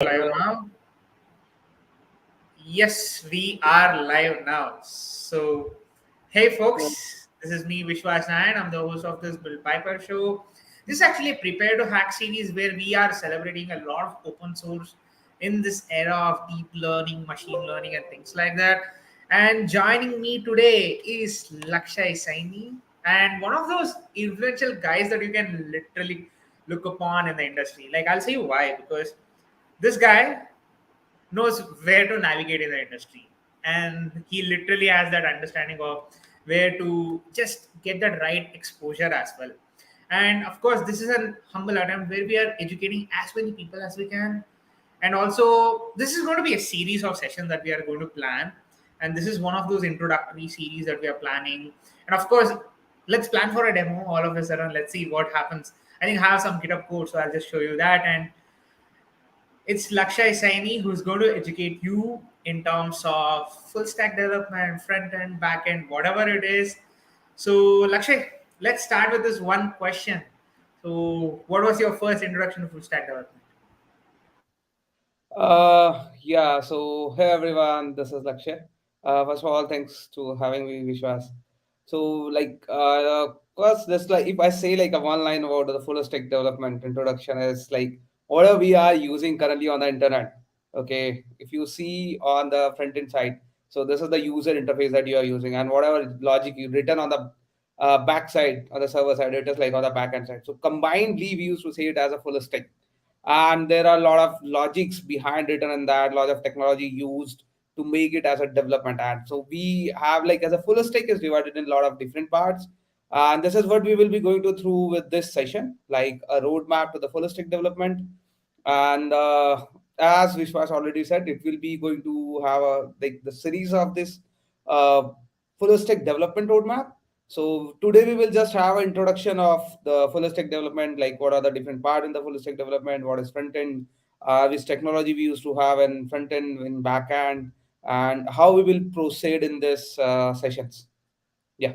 Live now? Yes, we are live now. So, hey folks, this is me, Vishwas Nayan. I'm the host of this Bill Piper show. This is actually a Prepare to Hack series where we are celebrating a lot of open source in this era of deep learning, machine learning, and things like that. And joining me today is Lakshay Saini, and one of those influential guys that you can literally look upon in the industry. Like, I'll say you why, because this guy knows where to navigate in the industry, and he literally has that understanding of where to just get that right exposure as well. And of course, this is a humble attempt where we are educating as many people as we can. And also, this is going to be a series of sessions that we are going to plan, and this is one of those introductory series that we are planning. And of course, let's plan for a demo all of a sudden. Let's see what happens. I think I have some GitHub code, so I'll just show you that. And it's Lakshay Saini who's going to educate you in terms of full stack development, front end, back end, whatever it is. So, Lakshay, let's start with this one question. So, what was your first introduction to full stack development? Yeah, so hey everyone, this is Lakshay. First of all, thanks to having me, Vishwas. So, first, just like if I say like a one line about the full stack development introduction is like whatever we are using currently on the internet. Okay, if you see on the front end side, so this is the user interface that you are using, and whatever logic you written on the back side, on the server side, it is like on the back end side. So, combinedly, we used to say it as a full stack, and there are a lot of logics behind it and that lot of technology used to make it as a development. And so we have like as a full stack is divided in a lot of different parts, and this is what we will be going to through with this session, like a roadmap to the full stack development. And as Vishwas already said, it will be going to have a like the series of this uh, full stack development roadmap. So today we will just have an introduction of the full stack development, like what are the different part in the full stack development, what is front end, which technology we used to have in front end, in back end, and how we will proceed in this sessions. Yeah.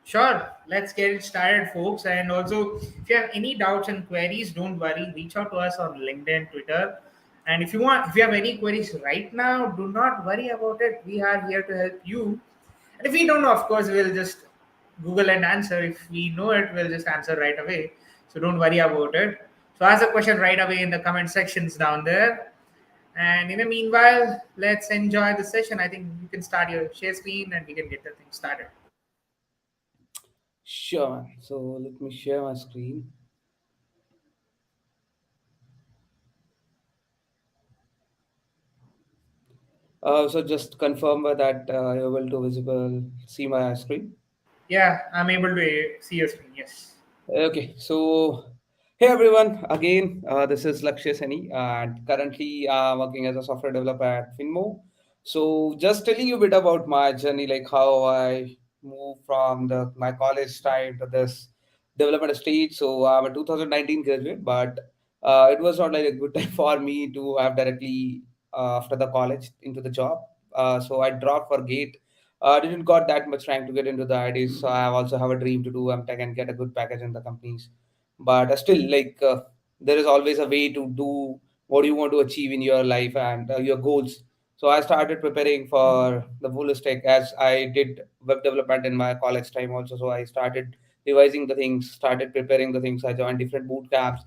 Sure, let's get it started, folks. And also, if you have any doubts and queries, don't worry. Reach out to us on LinkedIn, Twitter. And if you have any queries right now, do not worry about it. We are here to help you. And if we don't know, of course, we'll just Google and answer. If we know it, we'll just answer right away. So don't worry about it. So ask a question right away in the comment sections down there. And in the meanwhile, let's enjoy the session. I think you can start your share screen and we can get the thing started. Sure, man. So let me share my screen. So just confirm that you're able to visible see my screen. Yeah, I'm able to see your screen. Yes. Okay, so hey everyone, again, this is Lakshya Seni, and currently working as a software developer at Finmo. So, just telling you a bit about my journey, like how I moved from the my college time to this development stage. So, I'm a 2019 graduate, but it was not like a good time for me to have directly after the college into the job. So, I dropped for Gate. Didn't got that much rank to get into the IDs. So I also have a dream to do MTech and get a good package in the companies. But still, there is always a way to do what you want to achieve in your life and your goals. So I started preparing for the full stack as I did web development in my college time also. So I started revising the things, started preparing the things. I joined different boot camps,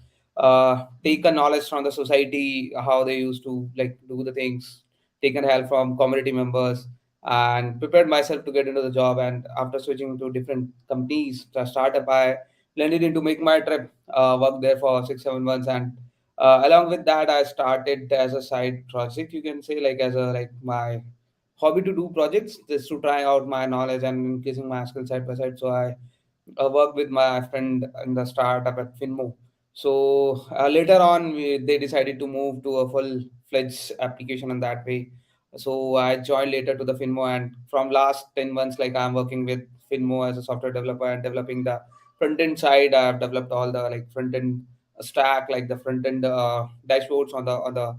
take a knowledge from the society, how they used to like do the things, taken help from community members, and prepared myself to get into the job. And after switching to different companies, the startup, I landed into Make My Trip, worked there for 6 7 months, and along with that, I started as a side project. You can say like as a like my hobby to do projects, just to try out my knowledge and increasing my skill side by side. So I worked with my friend in the startup at Finmo. So later on, they decided to move to a full-fledged application in that way. So I joined later to the Finmo, and from last 10 months, like I'm working with Finmo as a software developer and developing the front end side. I've developed all the like front end stack, like the front end dashboards on the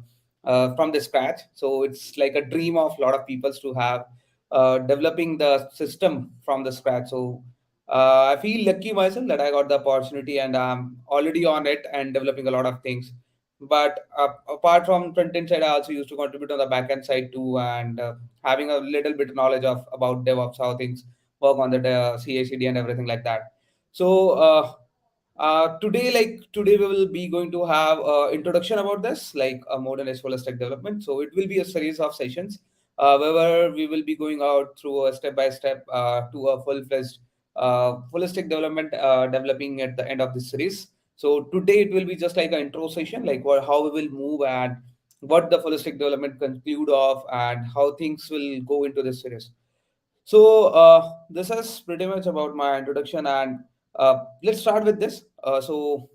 from the scratch. So it's like a dream of a lot of peoples to have developing the system from the scratch. So I feel lucky myself that I got the opportunity and I'm already on it and developing a lot of things. But apart from front end side, I also used to contribute on the back end side too, and having a little bit knowledge of about DevOps, how things work on the CI/CD and everything like that. So today we will be going to have introduction about this, like a modern full stack development. So it will be a series of sessions where we will be going out through a step by step to a full-fledged full stack development developing at the end of this series. So today it will be just like an intro session, like how we will move and what the full stack development conclude of and how things will go into this series. So this is pretty much about my introduction, and let's start with this. So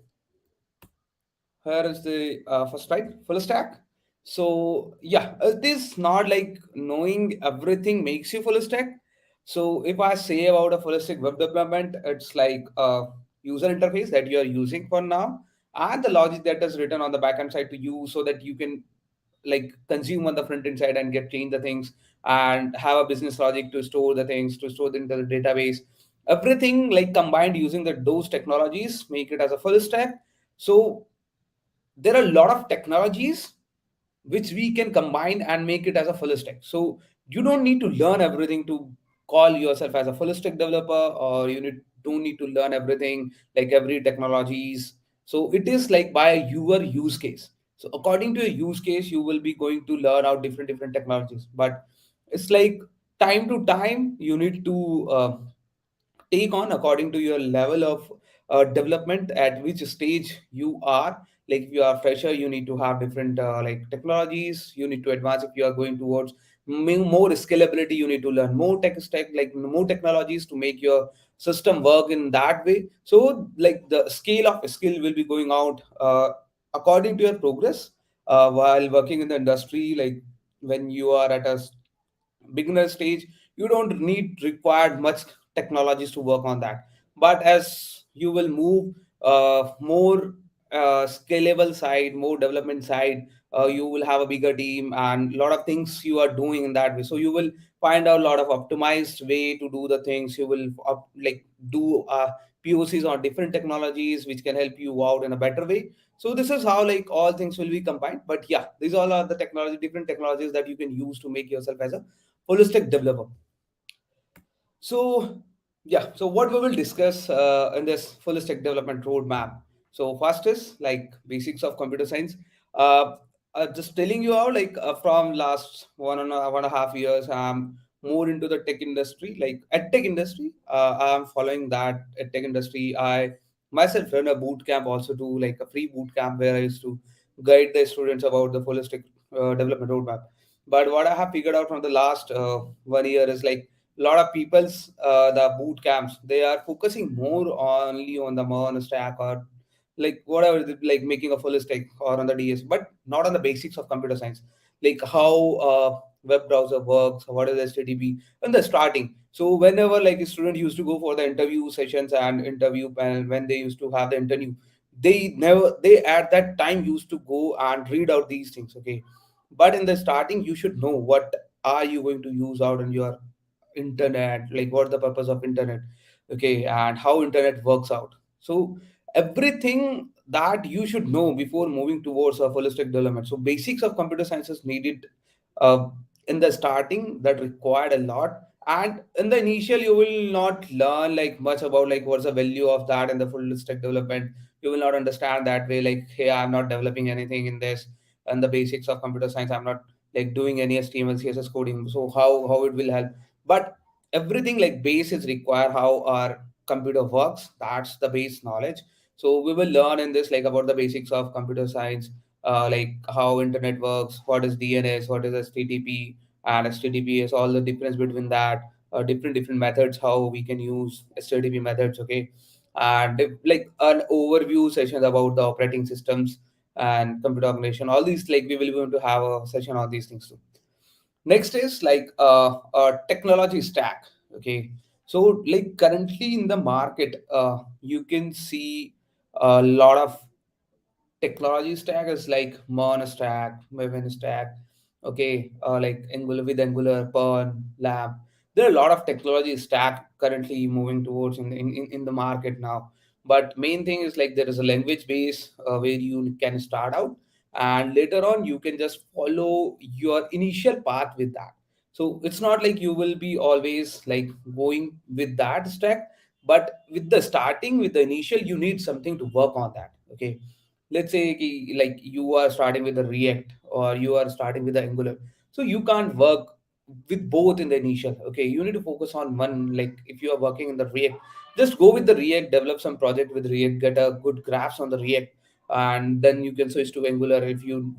here is the first slide, full stack. So yeah, it is not like knowing everything makes you full stack. So if I say about a full stack web development, it's like a user interface that you are using for now, and the logic that is written on the backend side to you, so that you can like consume on the front end side and get change the things and have a business logic to store the things, to store them into the database. Everything like combined using those technologies make it as a full stack. So there are a lot of technologies which we can combine and make it as a full stack. So you don't need to learn everything to call yourself as a full stack developer, or don't need to learn everything like every technologies. So it is like by your use case. So according to your use case, you will be going to learn out different technologies. But it's like time to time you need to take on according to your level of development at which stage you are. Like if you are fresher, you need to have different like technologies you need to advance. If you are going towards more scalability, you need to learn more tech stack, like more technologies to make your system work in that way. So like the scale of skill will be going out according to your progress while working in the industry. Like when you are at a beginner stage, you don't need required much technologies to work on that. But as you will move more scalable side, more development side, you will have a bigger team and a lot of things you are doing in that way. So you will find out a lot of optimized way to do the things. You will like do POCs on different technologies which can help you out in a better way. So this is how like all things will be combined. But yeah, these all are the technology, different technologies that you can use to make yourself as a holistic developer. So yeah, so what we will discuss in this holistic development roadmap. So first is like basics of computer science. Uh, just telling you how like from last 1.5 years, I'm more into the tech industry, like at tech industry. I'm following that at tech industry. I myself run a boot camp also too, like a free boot camp where I used to guide the students about the holistic development roadmap. But what I have figured out from the last 1 year is like a lot of people's the boot camps, they are focusing more only on the mono stack or like whatever like making a full stack or on the DS, but not on the basics of computer science, like how web browser works, what is HTTP in the starting. So whenever like a student used to go for the interview sessions and interview, and when they used to have the interview, they at that time used to go and read out these things. Okay, but in the starting you should know what are you going to use out in your internet, like what the purpose of internet, okay, and how internet works out. So everything that you should know before moving towards a holistic development. So basics of computer science is needed uh, in the starting, that required a lot. And in the initial you will not learn like much about like what's the value of that in the full stack development. You will not understand that way, like hey, I'm not developing anything in this and the basics of computer science, I'm not like doing any HTML CSS coding, so how it will help. But everything like base is required how our computer works, that's the base knowledge. So we will learn in this like about the basics of computer science, like how internet works, what is DNS, what is HTTP and HTTPS, all the difference between that, different methods, how we can use HTTP methods, okay, and like an overview session about the operating systems and computer organization. All these like we will be going to have a session on these things too. Next is like a technology stack. Okay, so like currently in the market, you can see a lot of technology stack is like Mon stack, Maven stack, okay, like Angular with Angular, Perl, Lab. There are a lot of technology stack currently moving towards in the market now. But main thing is like there is a language base where you can start out. and later on you can just follow your initial path with that. So it's not like you will be always like going with that stack, but with the starting, with the initial, you need something to work on that. Okay, let's say like you are starting with the React or you are starting with the Angular, so you can't work with both in the initial. Okay, you need to focus on one. Like if you are working in the React, just go with the React, develop some project with React, get a good grasp on the React, and then you can switch to Angular if you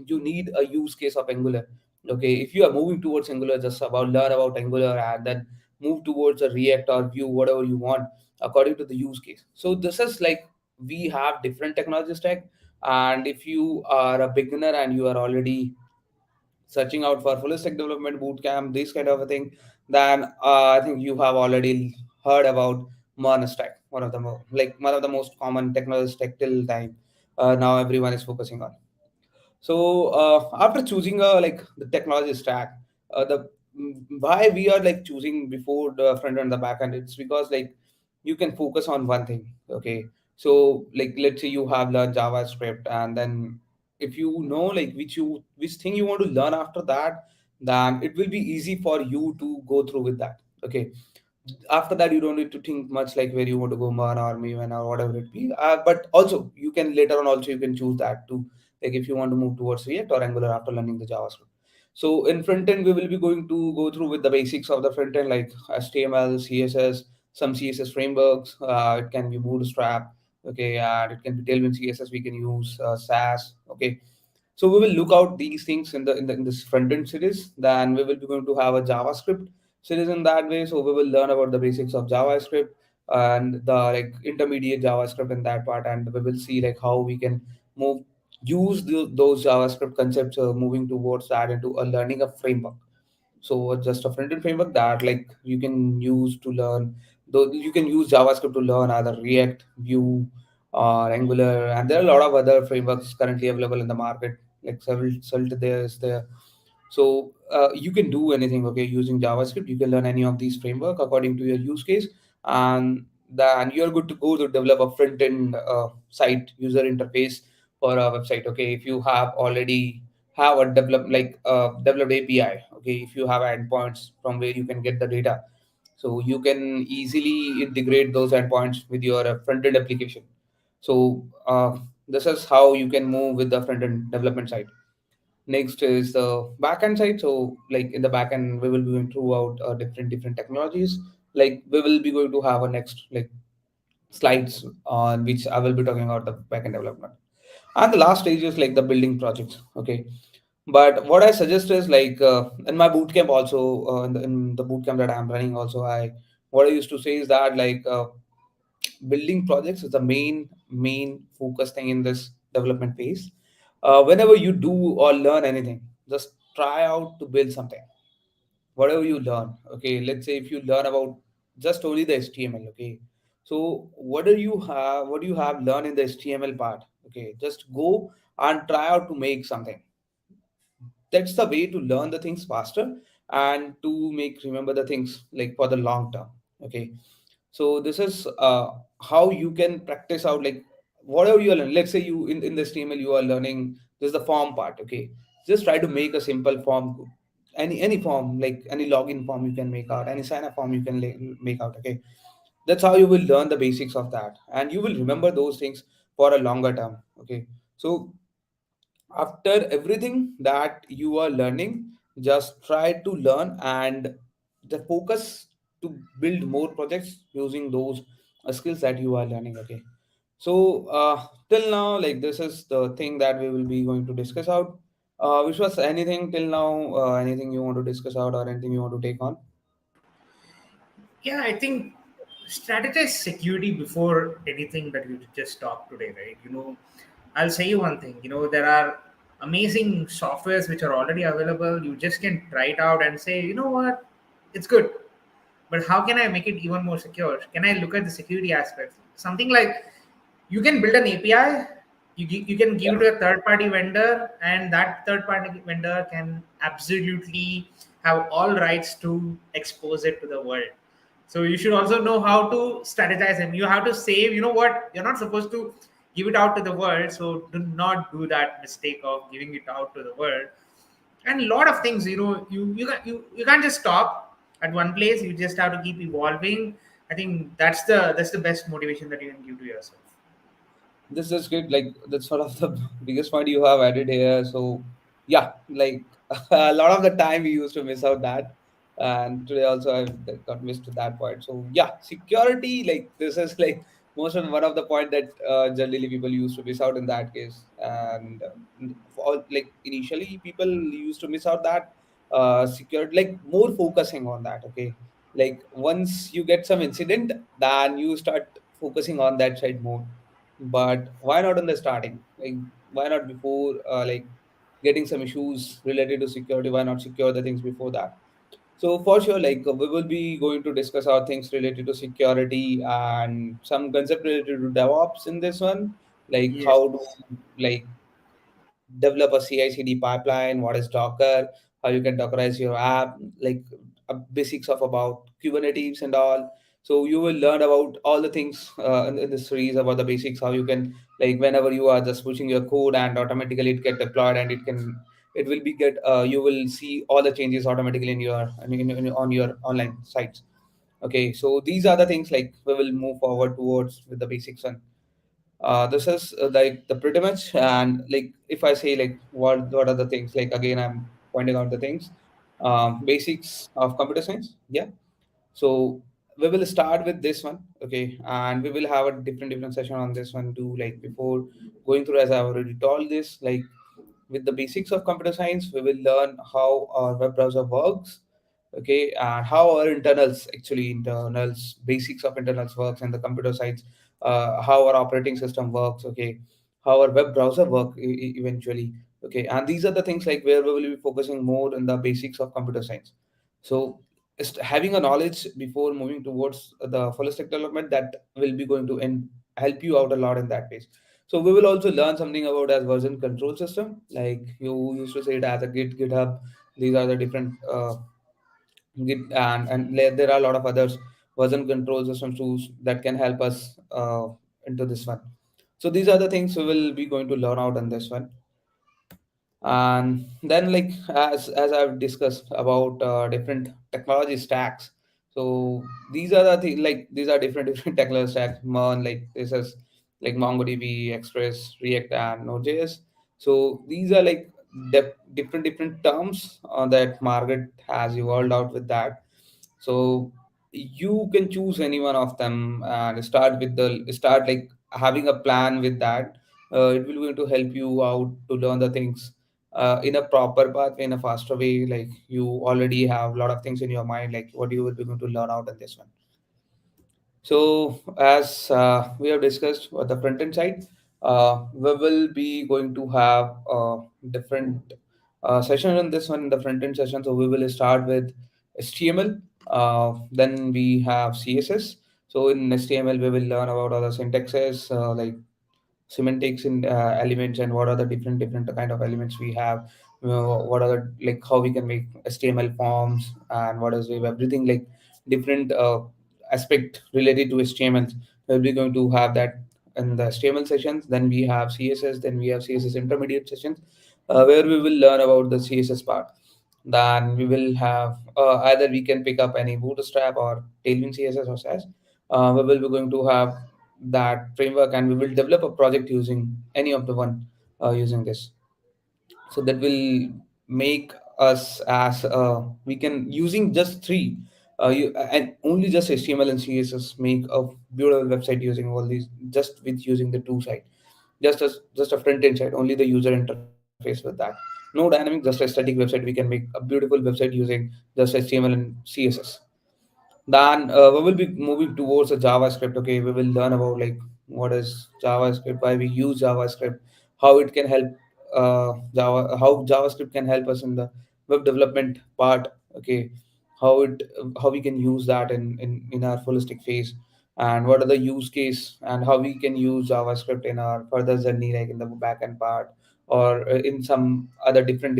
need a use case of Angular. Okay, if you are moving towards Angular, just about learn about Angular and then move towards a React or Vue, whatever you want according to the use case. So this is like we have different technology stack, and if you are a beginner and you are already searching out for full stack development bootcamp, this kind of a thing, then I think you have already heard about Monostack, one of the most common technology stack till time. Now everyone is focusing on. So after choosing like the technology stack, the why we are like choosing before the front end and the back end, it's because like you can focus on one thing. Okay, so like let's say you have learned JavaScript, and then if you know like which thing you want to learn after that, then it will be easy for you to go through with that. Okay, after that you don't need to think much like where you want to go, man or Maven or whatever it be, but also you can later on also you can choose that too, like if you want to move towards React or Angular after learning the JavaScript. So in front end we will be going to go through with the basics of the front end like HTML, CSS, some CSS frameworks. It can be Bootstrap, okay, and it can be Tailwind CSS, we can use SAS. Okay, so we will look out these things in this front end series. Then we will be going to have a JavaScript series in that way. So we will learn about the basics of JavaScript and the like intermediate JavaScript in that part, and we will see like how we can move use those JavaScript concepts moving towards that into a learning a framework. So just a front-end framework that like you can use to learn, though you can use JavaScript to learn either React, Vue, or Angular, and there are a lot of other frameworks currently available in the market. Like several Svelte there is there. So you can do anything, okay, using JavaScript. You can learn any of these framework according to your use case, and then you're good to go to develop a front-end site user interface for a website. Okay, if you have already have a developed API. Okay, if you have endpoints from where you can get the data, so you can easily integrate those endpoints with your front-end application. So this is how you can move with the front-end development side. Next is the backend side. So like in the backend, we will be going throughout different technologies. Like we will be going to have a next like slides on which I will be talking about the backend development. And the last stage is like the building projects. Okay, but what I suggest is like in my bootcamp also in the bootcamp that I'm running also, I what I used to say is that like building projects is the main focus thing in this development phase. Whenever you do or learn anything, just try out to build something, whatever you learn. Okay, let's say if you learn about just only the HTML. Okay, so what do you have learned in the HTML part? Okay, just go and try out to make something. That's the way to learn the things faster and to make remember the things like for the long term. Okay, so this is how you can practice out like whatever you are learning. Let's say you in the HTML you are learning this is the form part. Okay, just try to make a simple form, any form, like any login form you can make out, any sign up form you can make out. Okay, that's how you will learn the basics of that, and you will remember those things for a longer term. Okay, so after everything that you are learning, just try to learn and the focus to build more projects using those skills that you are learning. Okay, so till now like this is the thing that we will be going to discuss out. Which was anything till now, anything you want to discuss out or anything you want to take on? Yeah, I think strategize security before anything that you just talked today, right? I'll say you one thing. There are amazing softwares which are already available. You just can try it out and say, you know what, it's good. But how can I make it even more secure? Can I look at the security aspects? Something like you can build an API, you can give it to a third party vendor, and that third party vendor can absolutely have all rights to expose it to the world. So you should also know how to strategize them. You have to save, you know what, you're not supposed to give it out to the world. So do not do that mistake of giving it out to the world. And a lot of things, you can't just stop at one place. You just have to keep evolving. I think that's the best motivation that you can give to yourself. This is good. Like that's one of the biggest point you have added here. So yeah, like a lot of the time we used to miss out that, and today also I got missed to that point. So yeah, security, like this is like most of one of the point that generally people used to miss out in that case. And for, like initially people used to miss out that security, like more focusing on that. Okay, like once you get some incident, then you start focusing on that side more. But why not in the starting? Like why not before like getting some issues related to security? Why not secure the things before that? So for sure, like we will be going to discuss our things related to security and some concept related to DevOps in this one, like Yes. how to like develop a CI/CD pipeline, what is Docker, how you can Dockerize your app, like basics of about Kubernetes and all. So you will learn about all the things in this series about the basics, how you can like whenever you are just pushing your code and automatically it get deployed and it will be get you will see all the changes automatically in your on your online sites. Okay, so these are the things like we will move forward towards with the basics one. This is like the pretty much, and like if I say like what are the things, like again I'm pointing out the things, basics of computer science. Yeah, so we will start with this one. Okay, and we will have a different session on this one too, like before going through, as I already told this, like with the basics of computer science we will learn how our web browser works. Okay, and how our internals basics of internals works and the computer science, how our operating system works. Okay, how our web browser work eventually. Okay, and these are the things like where we will be focusing more in the basics of computer science. So having a knowledge before moving towards the full stack development, that will be going to help you out a lot in that case. So we will also learn something about as version control system, like you used to say it as a GitHub. These are the different Git, and there are a lot of others version control system tools that can help us into this one. So these are the things we will be going to learn out in this one. And then like as I've discussed about different technology stacks. So these are the things, like these are different different technology stacks. Like this is like MongoDB, Express, React, and Node.js. So these are like different terms that Margaret has evolved out with that. So you can choose any one of them and start like having a plan with that. It will going to help you out to learn the things in a proper path, in a faster way. Like you already have a lot of things in your mind, like what you will be going to learn out in this one. So, as we have discussed for the front end side, we will be going to have different session on this one in the front end session. So, we will start with HTML, then we have CSS. So, in HTML, we will learn about other syntaxes like semantics in elements and what are the different kind of elements we have. What are the like how we can make HTML forms and what is everything like different aspect related to HTML. We'll be going to have that in the HTML sessions. Then we have CSS. Then we have CSS intermediate sessions where we will learn about the CSS part. Then we will have either we can pick up any Bootstrap or Tailwind CSS or SAS. We will be going to have that framework and we will develop a project using any of the one using this. So that will make us as we can using just three and only just HTML and CSS make a beautiful website using all these, just with using the two side, just a front end side, only the user interface with that. No dynamic, just a static website. We can make a beautiful website using just HTML and CSS. Then we will be moving towards a JavaScript. Okay, we will learn about like what is JavaScript, why we use JavaScript, how it can help how JavaScript can help us in the web development part. Okay, how we can use that in our holistic phase, and what are the use case and how we can use JavaScript in our further journey, like in the backend part or in some other different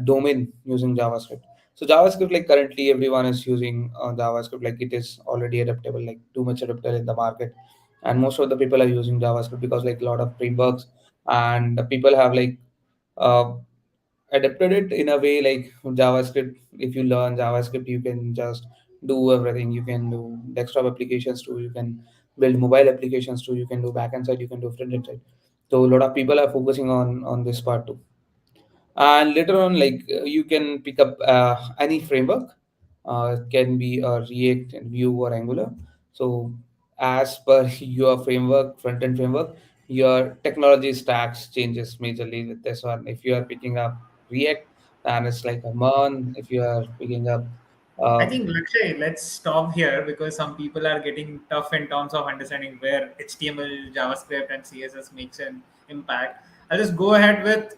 domain using JavaScript. So JavaScript, like currently everyone is using JavaScript, like it is already adaptable, like too much adaptable in the market, and most of the people are using JavaScript because like a lot of frameworks, and the people have like uh, adapted it in a way like JavaScript. If you learn JavaScript, you can just do everything. You can do desktop applications too. You can build mobile applications too. You can do backend side. You can do front end side. So a lot of people are focusing on this part too. And later on, like you can pick up any framework. It can be a React, Vue, or Angular. So as per your framework, front end framework, your technology stacks changes majorly with this one. If you are picking up React, then it's like a Mon. If you are picking up I uh, think Lakshay, let's stop here because some people are getting tough in terms of understanding where HTML, JavaScript, and CSS makes an impact. I'll just go ahead with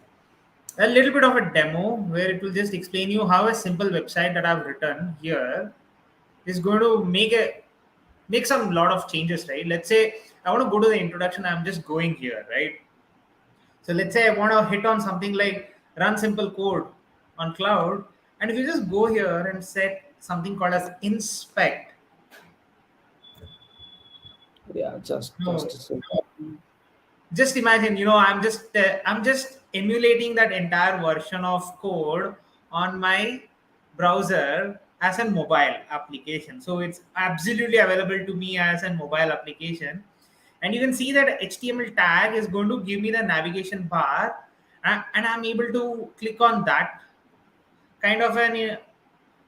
a little bit of a demo where it will just explain you how a simple website that I've written here is going to make some lot of changes, right? Let's say I want to go to the introduction. I'm just going here, right? So let's say I want to hit on something like run simple code on cloud, and if you just go here and set something called as inspect. yeah, just No, a second. just imagine, I'm just emulating that entire version of code on my browser as a mobile application, so it's absolutely available to me as a mobile application. And you can see that HTML tag is going to give me the navigation bar, and I'm able to click on that kind of an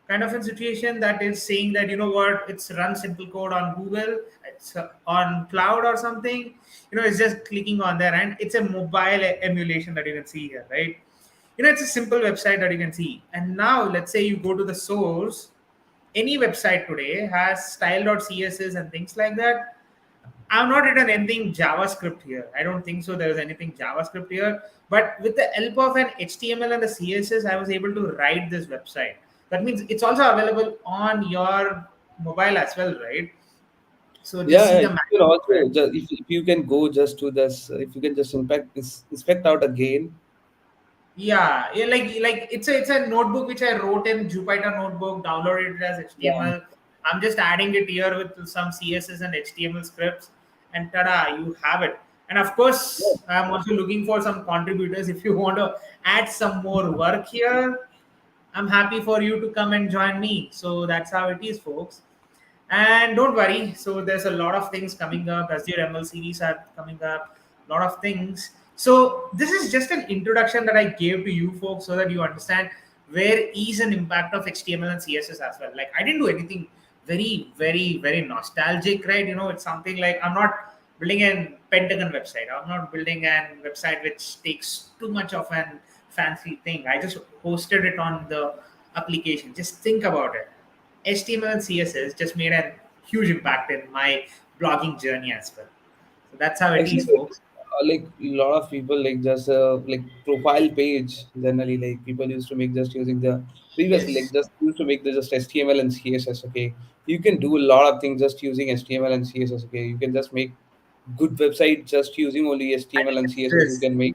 kind of a situation that is saying that, you know what, it's run simple code on Google, it's on cloud or something. It's just clicking on there, and it's a mobile emulation that you can see here, right? It's a simple website that you can see. And now let's say you go to the source. Any website today has style.css and things like that. I've not written anything JavaScript here. I don't think so. There is anything JavaScript here. But with the help of an HTML and the CSS, I was able to write this website. That means it's also available on your mobile as well, right? So just Yeah, see yeah, the you can magic of also it. just if you can go just to this, if you can just inspect out again. Yeah, like it's a notebook which I wrote in Jupyter notebook, downloaded it as Yeah. HTML. I'm just adding it here with some CSS and HTML scripts, and tada, you have it. And of Yeah. course, I'm also looking for some contributors. If you want to add some more work here, I'm happy for you to come and join me. So that's how it is, folks. And don't worry, so there's a lot of things coming up. Azure ML series are coming up, a lot of things. So this is just an introduction that I gave to you folks so that you understand where is an impact of HTML and CSS as well. Like I didn't do anything very, very, very nostalgic, right? It's something like I'm not building a Pentagon website. I'm not building a website which takes too much of an fancy thing. I just hosted it on the application. Just think about it. HTML and CSS just made a huge impact in my blogging journey as well. So that's how it Actually, is, folks. like a lot of people like just like profile page generally like people used to make just using the previously like Yes. just used to make the just HTML and CSS. Okay, you can do a lot of things just using HTML and CSS. Okay, you can just make good website just using only I HTML think and it's CSS. You this. can make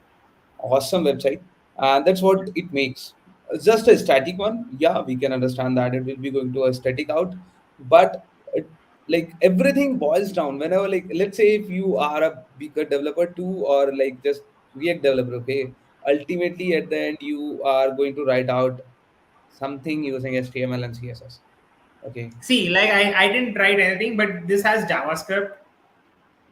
awesome website, and that's what it makes. Just a static one, yeah, we can understand that it will be going to a static out, but like everything boils down whenever like let's say if you are a bigger developer too or like just React developer. Okay, ultimately at the end you are going to write out something using HTML and CSS. Okay. See, like I didn't write anything, but this has JavaScript.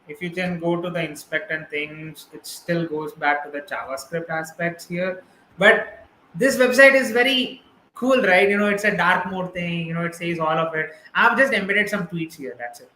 If you can go to the inspect and things, it still goes back to the JavaScript aspects here. But this website is very cool, right? It's a dark mode thing. It says all of it. I've just embedded some tweets here. That's it.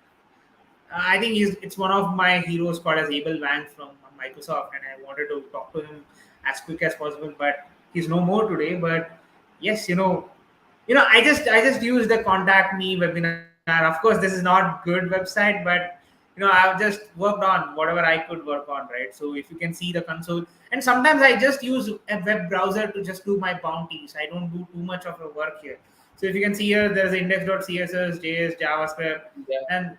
I think it's one of my heroes called as Abel Wang from Microsoft, and I wanted to talk to him as quick as possible, but he's no more today. But yes, I just used the contact me webinar. Of course, this is not good website, but I've just worked on whatever I could work on, right? So if you can see the console, and sometimes I just use a web browser to just do my bounties. I don't do too much of a work here. So if you can see here, there's index.css, JS, JavaScript, Yeah. and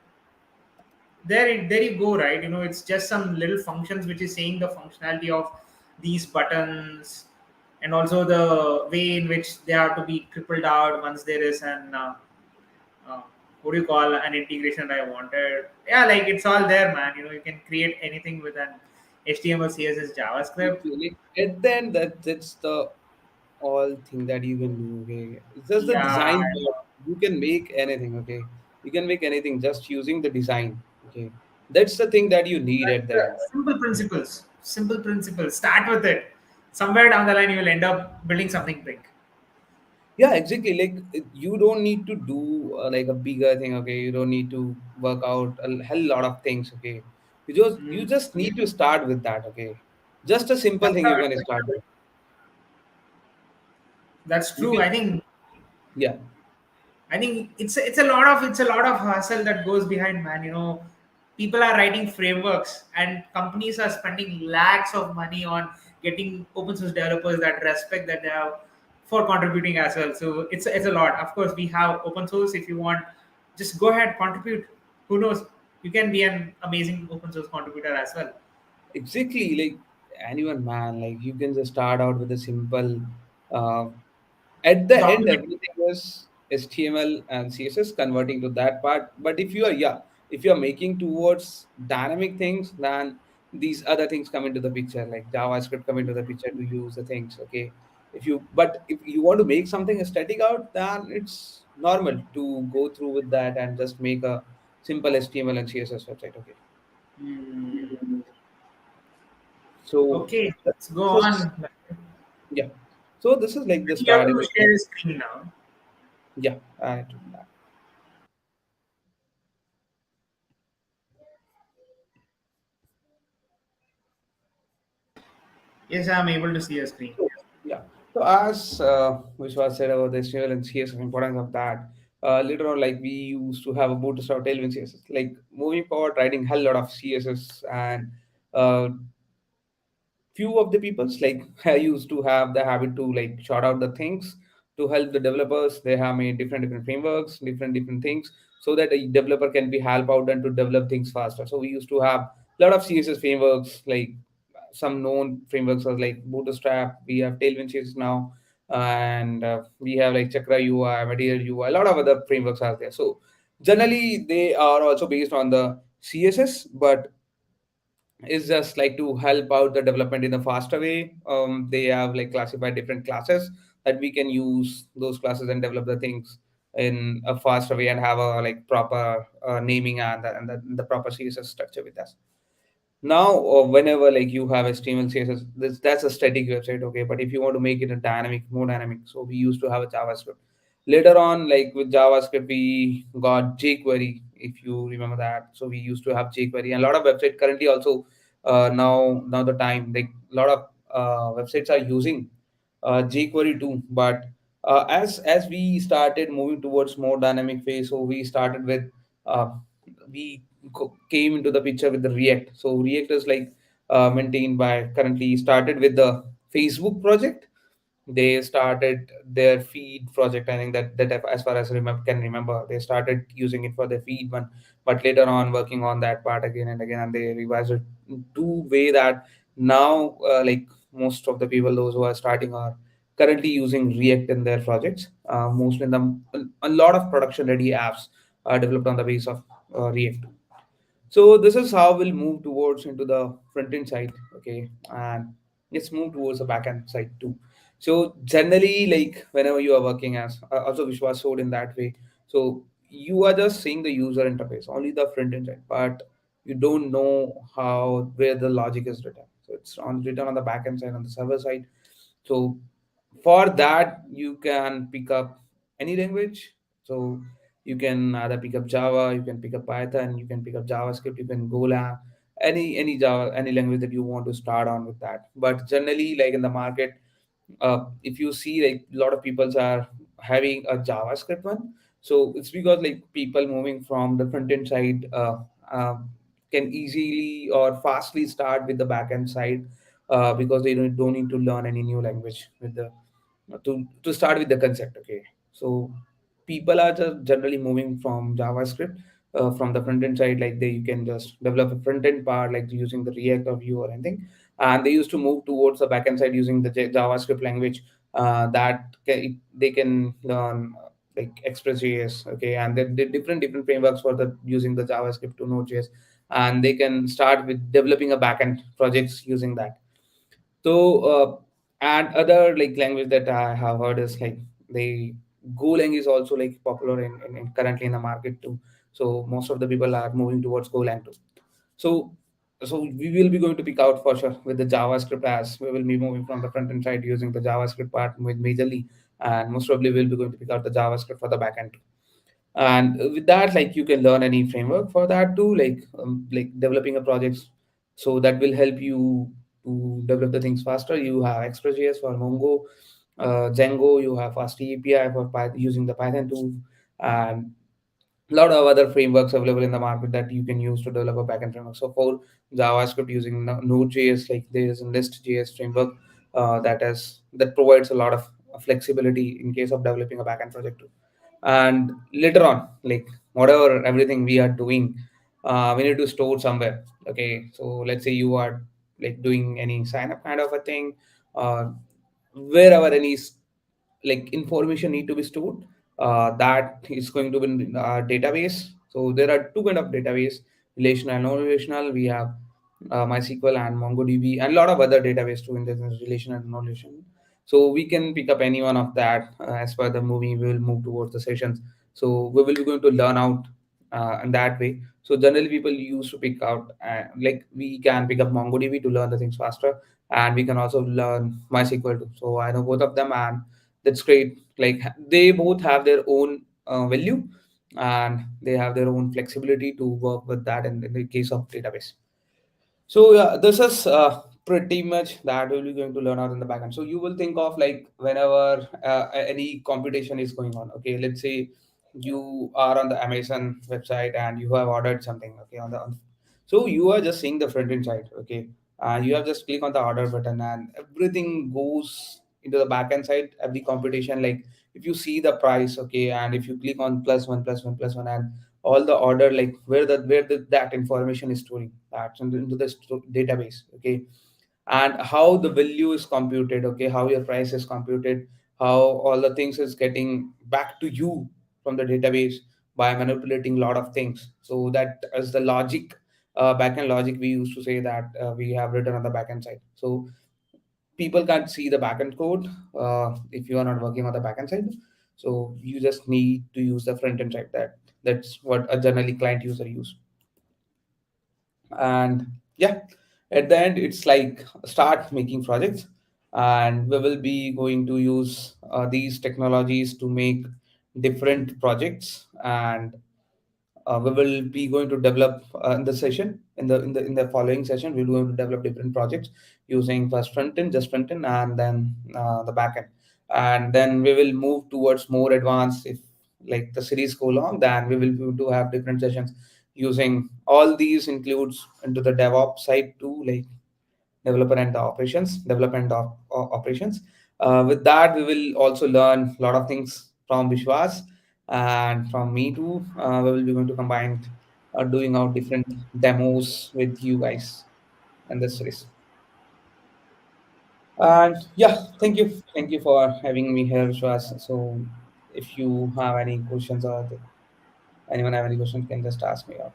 there you go, right? It's just some little functions which is saying the functionality of these buttons, and also the way in which they are to be crippled out once there is an what do you call an integration I wanted. Yeah, like it's all there, man. You can create anything with an HTML, CSS, JavaScript. Like, at the end, that's the all thing that you can do. Okay, it's just the Yeah, design part. You can make anything. Okay, you can make anything just using the design. Okay, that's the thing that you need that's at the end. the simple principles. Simple principles. Start with it. Somewhere down the line, you will end up building something big. Yeah, exactly. Like you don't need to do like a bigger thing. Okay, you don't need to work out a hell lot of things. Okay, you just need to start with that. Okay, just a simple That's thing you right. can start with. That's You true. can, yeah. I think it's a lot of hustle that goes behind, man. People are writing frameworks, and companies are spending lakhs of money on getting open source developers that respect that they have for contributing as well. So it's a lot. Of course, we have open source. If you want, just go ahead, contribute. Who knows? You can be an amazing open source contributor as well. Exactly, like anyone, man. Like you can just start out with a simple. Uh, at the end, Document. everything was HTML and CSS converting to that part. But if you are, yeah, if you are making towards dynamic things, then these other things come into the picture, like JavaScript come into the picture to use the things. Okay, if you want to make something static out, then it's normal to go through with that and just make a simple HTML and CSS website. Okay, Hmm. so Okay, let's go this is, on. yeah. So this is like the You have starting. to share the screen now. Yeah, I do that. Yes, I'm able to see your screen. So, yeah. So as Vishwas said about the HTML and CSS, importance of that. Later on, like we used to have a Bootstrap Tailwind CSS. Like moving forward, writing hell lot of CSS and uh, few of the peoples like I used to have the habit to like shout out the things to help the developers. They have made different frameworks, different things, so that a developer can be help out and to develop things faster. So we used to have a lot of CSS frameworks, like some known frameworks are like Bootstrap. We have Tailwind CSS now, and we have like Chakra UI, Material UI. A lot of other frameworks are there. So generally, they are also based on the CSS, but is just like to help out the development in a faster way. They have like classified different classes that we can use those classes and develop the things in a faster way and have a like proper naming and the proper CSS structure with us. Now, whenever like you have HTML, CSS, that's a static website, okay. But if you want to make it a dynamic, more dynamic, so we used to have a JavaScript. Later on, like with JavaScript, we got jQuery, if you remember that. So we used to have jQuery, and a lot of websites currently also now the time like a lot of websites are using jQuery too. But as we started moving towards more dynamic phase, so we started with uh, we came into the picture with the React. So React is like maintained by currently started with the Facebook project. They started their feed project. I think that as far as can remember, they started using it for their feed one, but later on working on that part again and again, and they revised it to way that now like most of the people, those who are starting, are currently using React in their projects. Mostly in a lot of production ready apps are developed on the base of React. So this is how we'll move towards into the front end side, okay, and let's move towards the back end side too. So generally, like whenever you are working as also Vishwas showed in that way, so you are just seeing the user interface, only the front end side, but you don't know how where the logic is written. So it's written on the back end side on the server side. So for that, you can pick up any language. So you can either pick up Java, you can pick up Python, you can pick up JavaScript, you can Golang, any Java, any language that you want to start on with that. But generally, like in the market, if you see like a lot of people are having a JavaScript one. So it's because like people moving from the front end side uh, can easily or fastly start with the back end side because they don't need to learn any new language with the to start with the concept. Okay, so people are just generally moving from JavaScript from the front end side, like they you can just develop a front end part like using the React or Vue or anything, and they used to move towards the backend side using the JavaScript language they can learn. like Express.js, okay, and there different frameworks for the using the JavaScript to Node.js, and they can start with developing a backend projects using that. So, and other like language that I have heard is like the Golang is also like popular in currently in the market too. So most of the people are moving towards Golang too. So, so we will be going to pick out for sure with the JavaScript, as we will be moving from the front end side using the JavaScript part with majorly, and most probably we'll be going to pick out the JavaScript for the backend. And with that, like you can learn any framework for that too, like developing a project, so that will help you to develop the things faster. You have Express.js for Mongo, Django. You have Fast API for using the Python tool, and a lot of other frameworks available in the market that you can use to develop a backend framework. So for JavaScript using Node.js, like there is a Nest.js framework that provides a lot of flexibility in case of developing a backend project too. And later on, like whatever everything we are doing, we need to store somewhere. Okay, so let's say you are like doing any sign up kind of a thing, uh, wherever any like information need to be stored, that is going to be in our database. So there are two kind of database: relational and non-relational. We have MySQL and MongoDB, and a lot of other database too in this relational and non-relational. So we can pick up any one of that. As per the movie, we will move towards the sessions. So we will be going to learn out in that way. So generally, people used to pick out like we can pick up MongoDB to learn the things faster, and we can also learn MySQL too. So I know both of them, and that's great. Like they both have their own value, and they have their own flexibility to work with that in the case of database. So yeah, this is pretty much that we'll be going to learn out in the backend. So you will think of like whenever any computation is going on. Okay, let's say you are on the Amazon website and you have ordered something. Okay, so you are just seeing the front end side. Okay, and you have just click on the order button and everything goes into the backend side. Every computation, like if you see the price, okay, and if you click on +1 +1 +1, and all the order, like that information is storing that's into the database. Okay, and how the value is computed, okay, how your price is computed, how all the things is getting back to you from the database by manipulating a lot of things. So that is the logic, backend logic we used to say that we have written on the backend side. So people can't see the backend code if you are not working on the backend side. So you just need to use the front end side. That's what a generally client user use. And yeah, at the end it's like start making projects, and we will be going to use these technologies to make different projects. And we will be going to develop in the session in the following session we're going to develop different projects using first front end, just front end, and then the back end. And then we will move towards more advanced. If like the series go long, then we will be to have different sessions using all these includes into the DevOps side too, like developer and the operations development of operations. With that, we will also learn a lot of things from Vishwas and from me too. We will be going to combine doing out different demos with you guys in this series. And yeah, thank you for having me here, Vishwas. So if you have any questions or anyone have any questions, can just ask me out.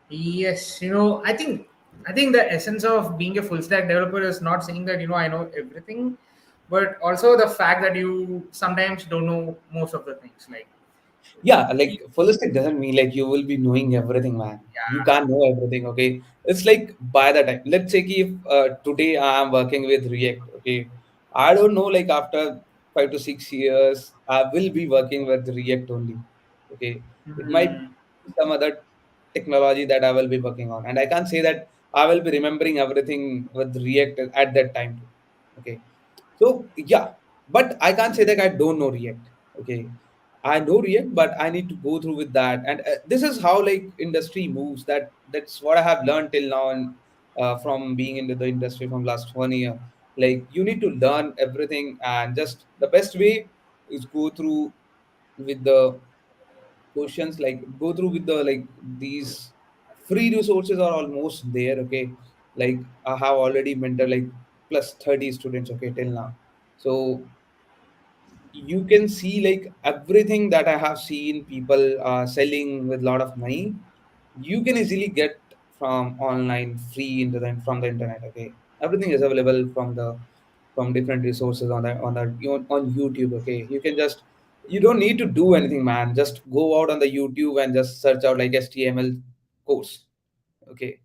Yes, I think the essence of being a full stack developer is not saying that I know everything, but also the fact that you sometimes don't know most of the things. Like, Yeah, like holistic doesn't mean like you will be knowing everything, man. You yeah, can't know everything, okay? It's like by the time, let's say if today I am working with React, okay? I don't know, like after 5 to 6 years, I will be working with React only, okay? It might hmm, be some other technology that I will be working on, and I can't say that I will be remembering everything with React at that time, okay? So yeah, but I can't say that I don't know React. Okay, I know React, but I need to go through with that, and this is how like industry moves. That's what I have learned till now, and from being into the industry from last 1 year. Like you need to learn everything, and just the best way is go through with the questions. Like go through with the like these free resources are almost there. Okay, like I have already mentored like plus 30 students. Okay, till now. So you can see like everything that I have seen people selling with a lot of money, you can easily get from online free into the from the internet. Okay, everything is available from different resources on YouTube. Okay, you can just, you don't need to do anything, man. Just go out on the YouTube and just search out like HTML course. Okay,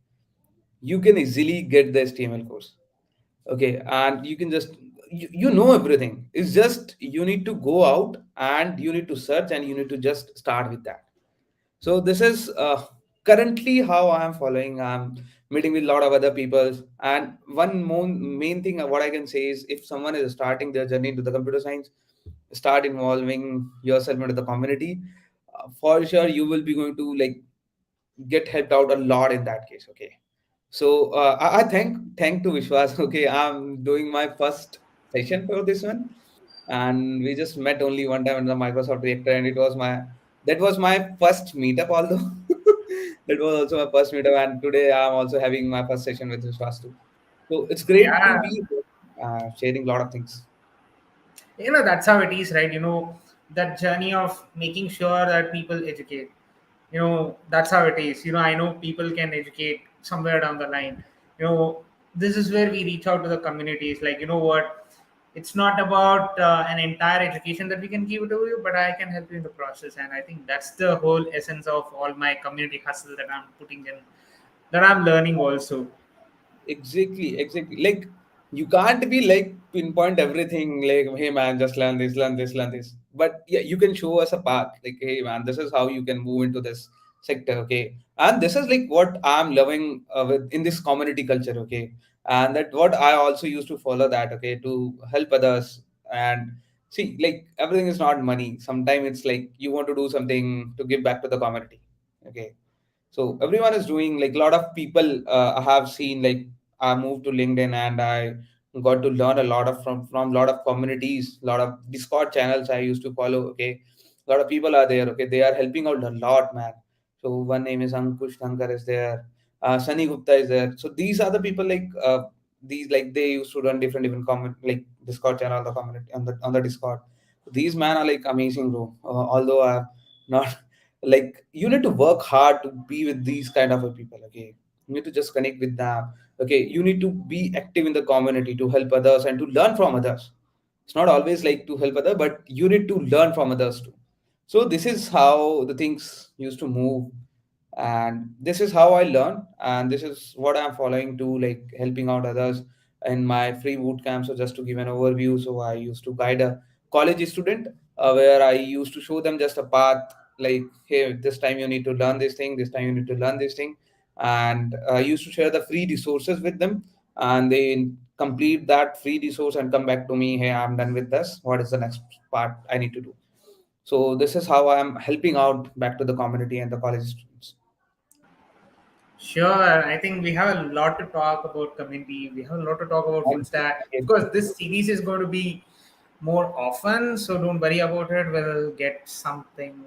you can easily get the HTML course. Okay, and you can just, you know everything. It's just you need to go out and you need to search and you need to just start with that. So this is currently how I am following. I'm meeting with a lot of other people, and one more main thing what I can say is, if someone is starting their journey into the computer science, start involving yourself into the community. For sure you will be going to like get helped out a lot in that case. Okay, so I thank to Vishwas. Okay, I'm doing my first session for this one, and we just met only one time in the Microsoft Reactor, and that was my first meetup. Although that was also my first meetup, and today I'm also having my first session with Vishwas too. So it's great to Yeah, be sharing a lot of things. that's how it is, right? That journey of making sure that people educate. That's how it is. I know people can educate somewhere down the line. This is where we reach out to the communities. Like, what? It's not about an entire education that we can give to you, but I can help you in the process. And I think that's the whole essence of all my community hustle that I'm putting in, that I'm learning also. Exactly, exactly. Like you can't be like pinpoint everything like, hey man, just learn this, learn this, learn this. But yeah, you can show us a path. Like, hey man, this is how you can move into this sector. Okay, and this is like what I'm loving with in this community culture. Okay, and that what I also used to follow that. Okay, to help others and see like everything is not money. Sometimes it's like you want to do something to give back to the community. Okay, so everyone is doing like a lot of people I have seen like I moved to LinkedIn and I got to learn a lot of from a lot of communities, a lot of Discord channels I used to follow. Okay, a lot of people are there. Okay, they are helping out a lot, man. So one name is Ankush Thankar is there, Sunny Gupta is there. So these are the people like these like they used to run different comment like Discord channel, the community on the Discord. These man are like amazing, bro. Although I'm not like, you need to work hard to be with these kind of people. Okay, you need to just connect with them. Okay, you need to be active in the community to help others and to learn from others. It's not always like to help other, but you need to learn from others too. So this is how the things used to move, and this is how I learn, and this is what I'm following to like helping out others in my free boot camp. So just to give an overview, so I used to guide a college student where I used to show them just a path, like, hey, this time you need to learn this thing, this time you need to learn this thing, and I used to share the free resources with them, and they complete that free resource and come back to me, hey, I'm done with this, what is the next part I need to do. So this is how I'm helping out back to the community and the college students. Sure. I think we have a lot to talk about community. We have a lot to talk about full stack. Of course, this series is going to be more often, so don't worry about it. We'll get something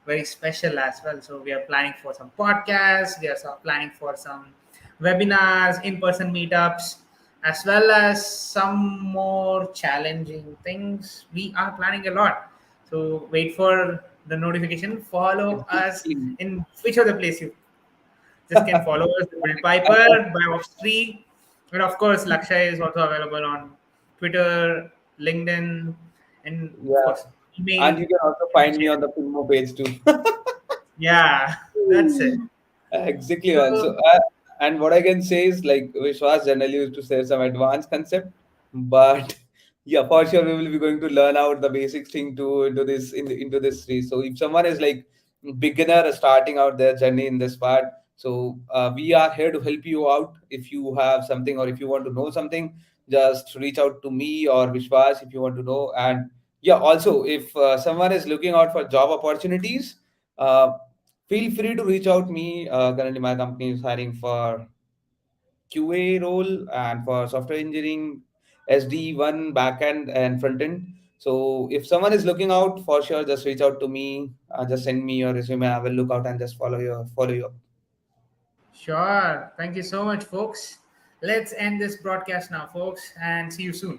very special as well. So we are planning for some podcasts. We are planning for some webinars, in-person meetups, as well as some more challenging things. We are planning a lot. So wait for the notification. Follow us Exactly. in which other place you just can follow us, Build Piper by Offstreet. And of course, Lakshay is also available on Twitter, LinkedIn, and of Yeah, course, email. and you can also find me on the Filmo page too. Yeah, that's it. Exactly, man. So, So, and what I can say is like Vishwas generally used to say some advanced concept, but yeah, for sure we will be going to learn out the basics thing too into this series. So if someone is like beginner starting out their journey in this part, so we are here to help you out. If you have something or if you want to know something, just reach out to me or Vishwas if you want to know. And yeah, also if someone is looking out for job opportunities. Feel free to reach out me. Currently, my company is hiring for QA role and for software engineering, SD1 backend and front end. So if someone is looking out, for sure, just reach out to me. Just send me your resume. I will look out and just follow you up. sure. Thank you so much, folks. Let's end this broadcast now, folks, and see you soon.